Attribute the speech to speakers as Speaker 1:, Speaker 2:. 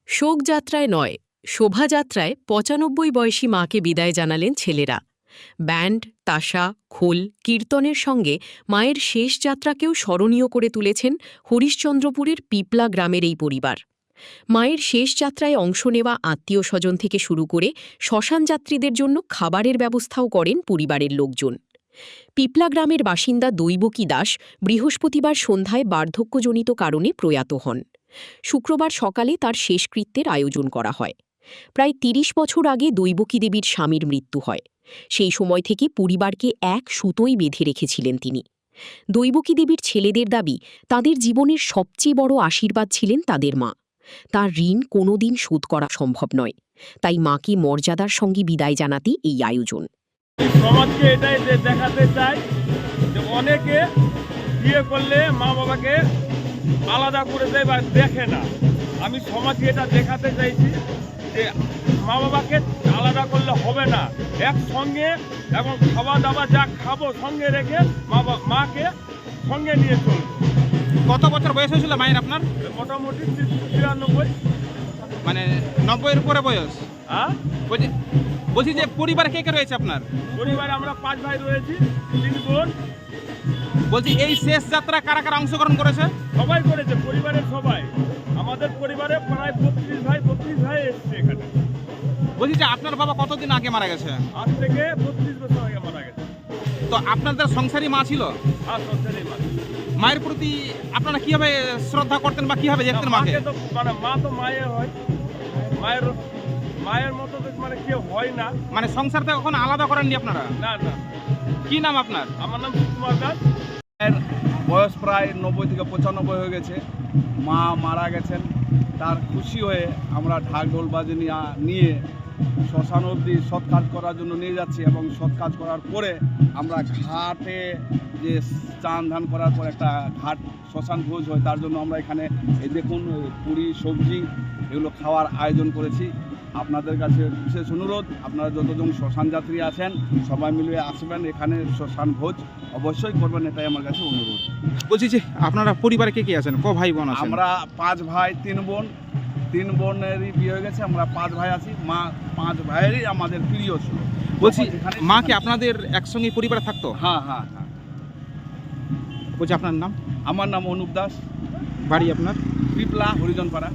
Speaker 1: শোকযাত্রায় নয়, শোভাযাত্রায় ৯৫ বয়সী মাকে বিদায় জানালেন ছেলেরা। ব্যান্ড, তাশা, খোল, কীর্তনের সঙ্গে মায়ের শেষ যাত্রাকেও স্মরণীয় করে তুলেছেন হরিশ্চন্দ্রপুরের পিপলা গ্রামের এই পরিবার। মায়ের শেষ যাত্রায় অংশ নেওয়া আত্মীয় স্বজন থেকে শুরু করে শ্মশান যাত্রীদের জন্য খাবারের ব্যবস্থাও করেন পরিবারের লোকজন। পিপলা গ্রামের বাসিন্দা দৈবকী দাস বৃহস্পতিবার সন্ধ্যায় বার্ধক্যজনিত কারণে প্রয়াত হন। শুক্রবার সকালে তার শেষকৃত্যের আয়োজন করা হয়। প্রায় ৩০ বছর আগে দৈবকী দেবীর স্বামীর মৃত্যু হয়। সেই সময় থেকে পরিবারকে এক সুতোয় বেঁধে রেখেছিলেন তিনি। দৈবকী দেবীর ছেলেদের দাবি, তাদের জীবনের সবচেয়ে বড় আশীর্বাদ ছিলেন তাদের মা। তার ঋণ কোনোদিন শোধ করা সম্ভব নয়, তাই মাকে মর্যাদার সঙ্গে বিদায় জানাতে এই আয়োজন।
Speaker 2: সমাজকে এটাই দেখাতে চাই যে অনেকে বিয়ে করলে মা বাবাকে আলাদা করে দেয় বা দেখে না। আমি সমাজকে এটা দেখাতে চাইছি যে মা বাবাকে আলাদা করলে হবে না, একসঙ্গে এবং খাওয়া দাওয়া যা খাবো সঙ্গে রেখে মাকে সঙ্গে নিয়ে চলবো।
Speaker 3: কত বছর বয়স হয়েছিল মায়ের আপনার?
Speaker 2: মোটামুটি ৯৩।
Speaker 3: মানে ৯০-এর উপরে বয়স।
Speaker 2: হ্যাঁ,
Speaker 3: বলছি যে পরিবার কে কে রয়েছে আপনার?
Speaker 2: পরিবারে আমরা ৫ ভাই রয়েছি, ৩ বোন।
Speaker 3: বলছি এই শেষ যাত্রা কারা কারা অংশগ্রহণ করেছে?
Speaker 2: সবাই করেছে, পরিবারের সবাই। আমাদের পরিবারে প্রায় ৩২ ভাই এসছে এখানে।
Speaker 3: বলছি যে আপনার বাবা কতদিন আগে মারা গেছে?
Speaker 2: আজ থেকে ৩২ বছর আগে মারা গেছে।
Speaker 3: তো আপনাদের সংসারী মা ছিল?
Speaker 2: আর সংসারে
Speaker 3: মায়ের প্রতি আপনারা কিভাবে শ্রদ্ধা করতেন বা কিভাবে দেখতেন মাকে?
Speaker 2: তো মানে মা তো মায়ের হয়, মায়ের মতো তো মানে কেউ হয় না।
Speaker 3: মানে সংসার থেকে কখনো আলাদা করেননি আপনারা?
Speaker 2: না না।
Speaker 3: কি নাম আপনার?
Speaker 2: আমার নাম সুকুমার দাস।
Speaker 4: বয়স প্রায় ৯০ থেকে ৯৫ হয়ে গেছে। মা মারা গেছেন, তার খুশি হয়ে আমরা ঢাক ঢোল বাজে নিয়ে শ্মশান অবধি সৎ কাজ করার জন্য নিয়ে যাচ্ছি, এবং সৎ কাজ করার পরে আমরা ঘাটে যে চান ধান করার পর একটা ঘাট শ্মশান ভোজ হয়, তার জন্য আমরা এখানে এই দেখুন পুরি সবজি এগুলো খাওয়ার আয়োজন করেছি। আপনাদের কাছে বিশেষ অনুরোধ, আপনারা যতজন শ্মশান যাত্রী আছেন সবাই মিলে আসবেন, এখানে শ্মশান ভোজ অবশ্যই করবেন, এটাই আমার কাছে অনুরোধ।
Speaker 3: বলছি যে আপনারা পরিবারে কে কে আছেন? ক ভাই বোন আছেন?
Speaker 4: আমরা ৫ ভাই ৩ বোন। ৩ বোনেরই বিয়ে হয়ে গেছে, আমরা ৫ ভাই আছি। মা ৫ ভাইয়েরই আমাদের প্রিয় ছিল।
Speaker 3: বলছি মা কি আপনাদের একসঙ্গে পরিবারে থাকতো?
Speaker 4: হ্যাঁ হ্যাঁ হ্যাঁ।
Speaker 3: বলছি আপনার নাম?
Speaker 4: আমার নাম অনুপ দাস,
Speaker 3: বাড়ি আপনার?
Speaker 4: পিপলা, হরিজনপাড়া।